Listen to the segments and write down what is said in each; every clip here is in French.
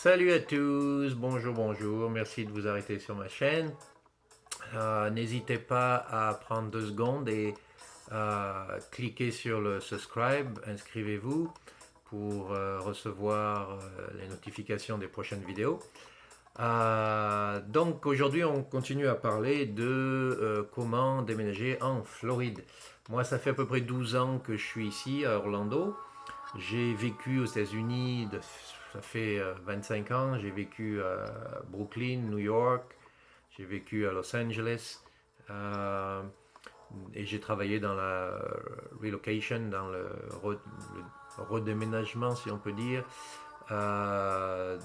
Salut à tous, bonjour, bonjour, merci de vous arrêter sur ma chaîne. N'hésitez pas à prendre 2 secondes et cliquer sur le subscribe, inscrivez-vous pour recevoir les notifications des prochaines vidéos. Donc aujourd'hui on continue à parler de comment déménager en Floride. Moi ça fait à peu près 12 ans que je suis ici à Orlando. J'ai vécu aux États-Unis, ça fait 25 ans. J'ai vécu à Brooklyn, New York. J'ai vécu à Los Angeles. euh, et j'ai travaillé dans la relocation, dans le redéménagement, si on peut dire, euh,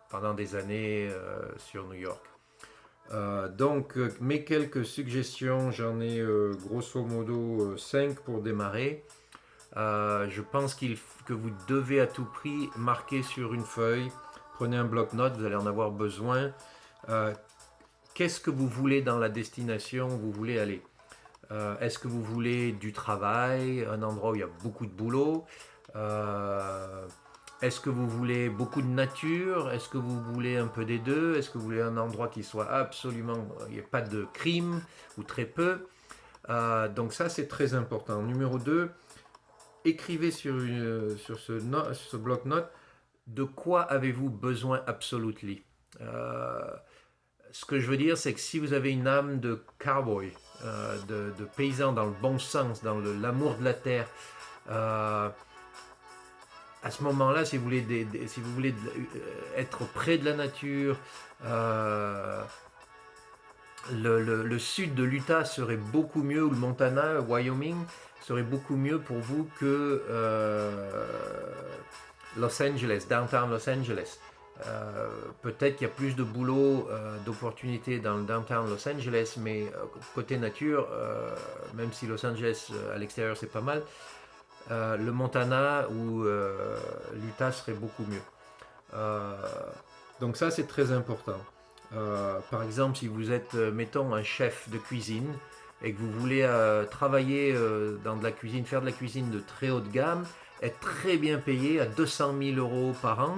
pendant des années sur New York. Donc, mes quelques suggestions, j'en ai grosso modo 5 pour démarrer. Je pense que vous devez à tout prix marquer sur une feuille. Prenez un bloc-notes, vous allez en avoir besoin. Euh, Qu'est-ce que vous voulez dans la destination où vous voulez aller? Est-ce que vous voulez du travail, un endroit où il y a beaucoup de boulot? Est-ce que vous voulez beaucoup de nature? Est-ce que vous voulez un peu des deux? Est-ce que vous voulez un endroit qui soit absolument, il n'y ait pas de crime ou très peu? Donc ça c'est très important. Numéro 2, écrivez sur ce bloc-notes de quoi avez-vous besoin absolument. Ce que je veux dire, c'est que si vous avez une âme de cowboy, de paysan dans le bon sens, dans l'amour de la terre, euh, à ce moment-là, si vous voulez être près de la nature, euh, le sud de l'Utah serait beaucoup mieux, ou le Montana, Wyoming, serait beaucoup mieux pour vous que Los Angeles, downtown Los Angeles. Peut-être qu'il y a plus de boulot, d'opportunités dans le downtown Los Angeles, mais côté nature, même si Los Angeles à l'extérieur c'est pas mal, le Montana ou l'Utah serait beaucoup mieux. Euh, donc ça c'est très important. Par exemple, si vous êtes, mettons, un chef de cuisine et que vous voulez travailler dans de la cuisine, faire de la cuisine de très haute gamme, être très bien payé à 200 000 euros par an,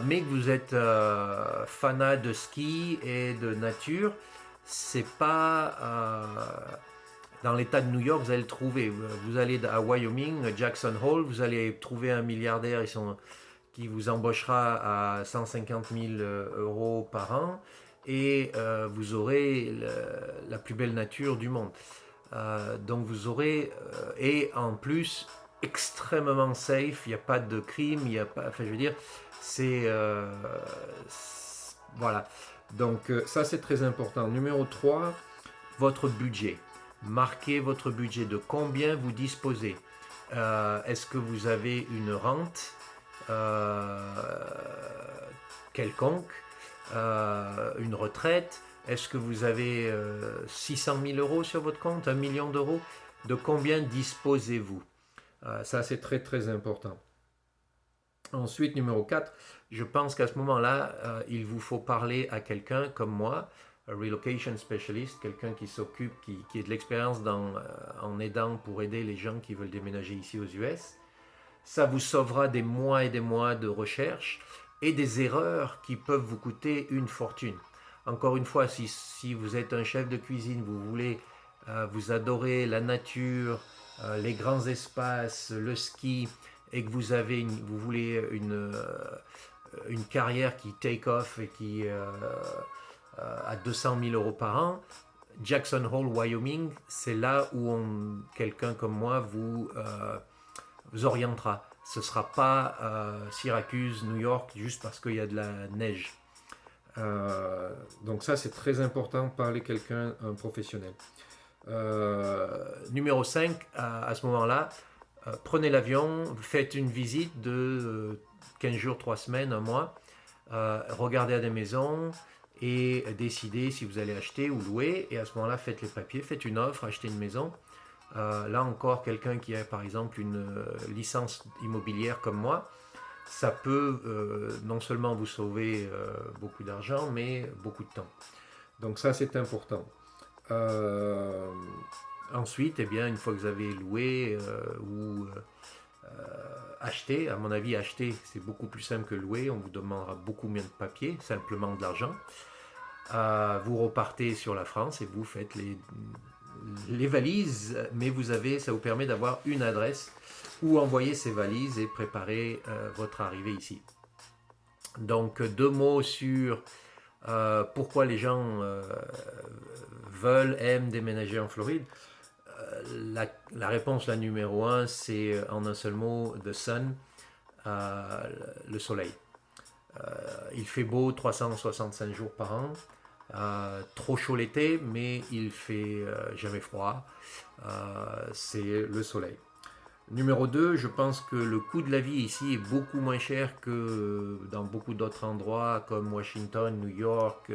mais que vous êtes fanat de ski et de nature, c'est pas dans l'état de New York, vous allez le trouver. Vous allez à Wyoming, Jackson Hole, vous allez trouver un milliardaire qui vous embauchera à 150 000 euros par an et vous aurez la plus belle nature du monde. Donc vous aurez, et en plus, extrêmement safe, il n'y a pas de crime, il n'y a pas, enfin je veux dire, c'est, voilà. Donc ça c'est très important. Numéro 3, votre budget. Marquez votre budget, de combien vous disposez. Est-ce que vous avez une rente euh, quelconque, une retraite? Est-ce que vous avez 600 000 euros sur votre compte, 1 million d'euros? De combien disposez-vous? Ça, c'est très très important. Ensuite, numéro 4, je pense qu'à ce moment-là, il vous faut parler à quelqu'un comme moi, un relocation specialist, quelqu'un qui s'occupe, qui ait de l'expérience en aidant pour aider les gens qui veulent déménager ici aux US. Ça vous sauvera des mois et des mois de recherche et des erreurs qui peuvent vous coûter une fortune. Encore une fois, si vous êtes un chef de cuisine, vous voulez, vous adorez la nature, les grands espaces, le ski, et que vous voulez une carrière qui take off et qui à 200 000 euros par an, Jackson Hole, Wyoming, c'est là où quelqu'un comme moi vous orientera. Ce ne sera pas Syracuse, New York, juste parce qu'il y a de la neige. Donc ça, c'est très important, parler quelqu'un, un professionnel. Numéro 5, à ce moment-là, prenez l'avion, faites une visite de 15 jours, 3 semaines, un mois, regardez à des maisons et décidez si vous allez acheter ou louer. Et à ce moment-là, faites les papiers, faites une offre, achetez une maison. Là encore, quelqu'un qui a par exemple une licence immobilière comme moi, ça peut non seulement vous sauver beaucoup d'argent, mais beaucoup de temps. Donc ça, c'est important. Euh, Ensuite, eh bien, une fois que vous avez loué ou acheter. À mon avis, acheter, c'est beaucoup plus simple que louer. On vous demandera beaucoup moins de papier, simplement de l'argent. Vous repartez sur la France et vous faites les valises, mais ça vous permet d'avoir une adresse où envoyer ces valises et préparer votre arrivée ici. Donc, 2 mots sur pourquoi les gens aiment déménager en Floride. La réponse, la numéro 1, c'est en un seul mot, the sun, le soleil. Il fait beau 365 jours par an. Trop chaud l'été, mais il fait jamais froid. C'est le soleil. Numéro 2, je pense que le coût de la vie ici est beaucoup moins cher que dans beaucoup d'autres endroits comme Washington, New York,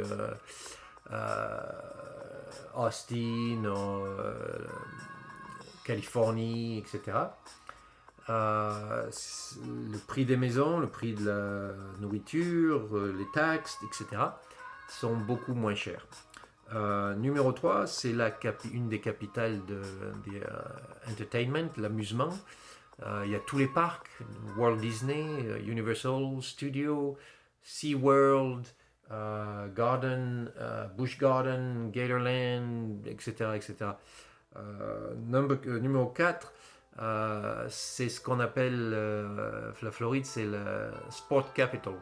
Austin, Californie, etc. Le prix des maisons, le prix de la nourriture, les taxes, etc. sont beaucoup moins chers. Numéro 3, c'est une des capitales de entertainment, l'amusement. Il y a tous les parcs, Walt Disney, Universal Studios, SeaWorld, Busch Garden, Gatorland, etc. etc. Numéro 4, c'est ce qu'on appelle, la Floride, c'est la Sport Capital.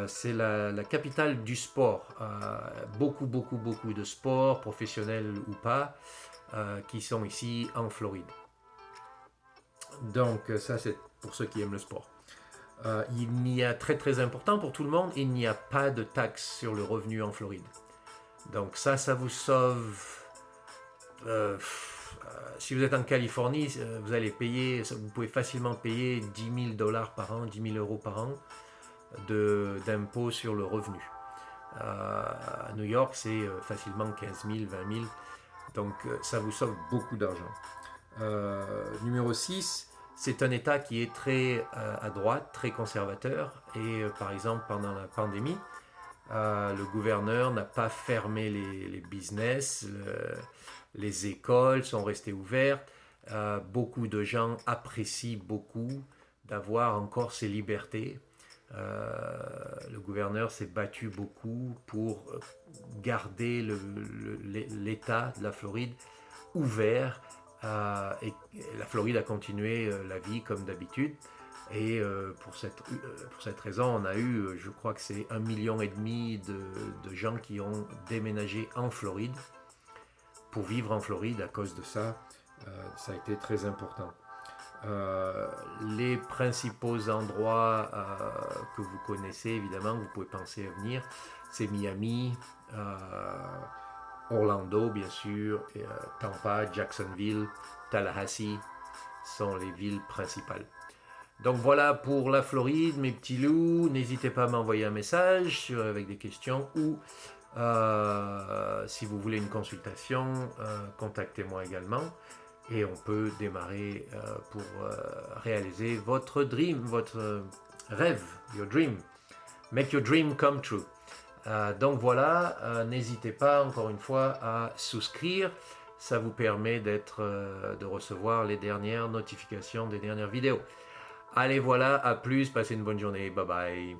C'est la capitale du sport. Beaucoup de sports, professionnels ou pas, qui sont ici en Floride. Donc ça, c'est pour ceux qui aiment le sport. Il y a très important pour tout le monde, il n'y a pas de taxe sur le revenu en Floride. Donc ça vous sauve. Si vous êtes en Californie, vous allez payer, vous pouvez facilement payer $10,000 par an, 10 000 euros par an d'impôts sur le revenu. À New York, c'est facilement 15 000, 20 000. Donc ça vous sauve beaucoup d'argent. Numéro 6, c'est un État qui est très à droite, très conservateur. Et par exemple, pendant la pandémie, le gouverneur n'a pas fermé les business, les écoles sont restées ouvertes. Beaucoup de gens apprécient beaucoup d'avoir encore ces libertés. Le gouverneur s'est battu beaucoup pour garder l'État de la Floride ouvert et la Floride a continué la vie comme d'habitude. Et pour cette raison, on a eu, je crois que c'est 1,5 million de gens qui ont déménagé en Floride pour vivre en Floride. À cause de ça, ça a été très important. Les principaux endroits que vous connaissez, évidemment, vous pouvez penser à venir, c'est Miami, Orlando, bien sûr, Tampa, Jacksonville, Tallahassee sont les villes principales. Donc voilà pour la Floride, mes petits loups. N'hésitez pas à m'envoyer un message avec des questions ou si vous voulez une consultation, contactez-moi également. Et on peut démarrer pour réaliser votre dream, votre rêve, your dream. Make your dream come true. Donc voilà, n'hésitez pas encore une fois à souscrire. Ça vous permet de recevoir les dernières notifications des dernières vidéos. Allez voilà, à plus, passez une bonne journée, bye bye.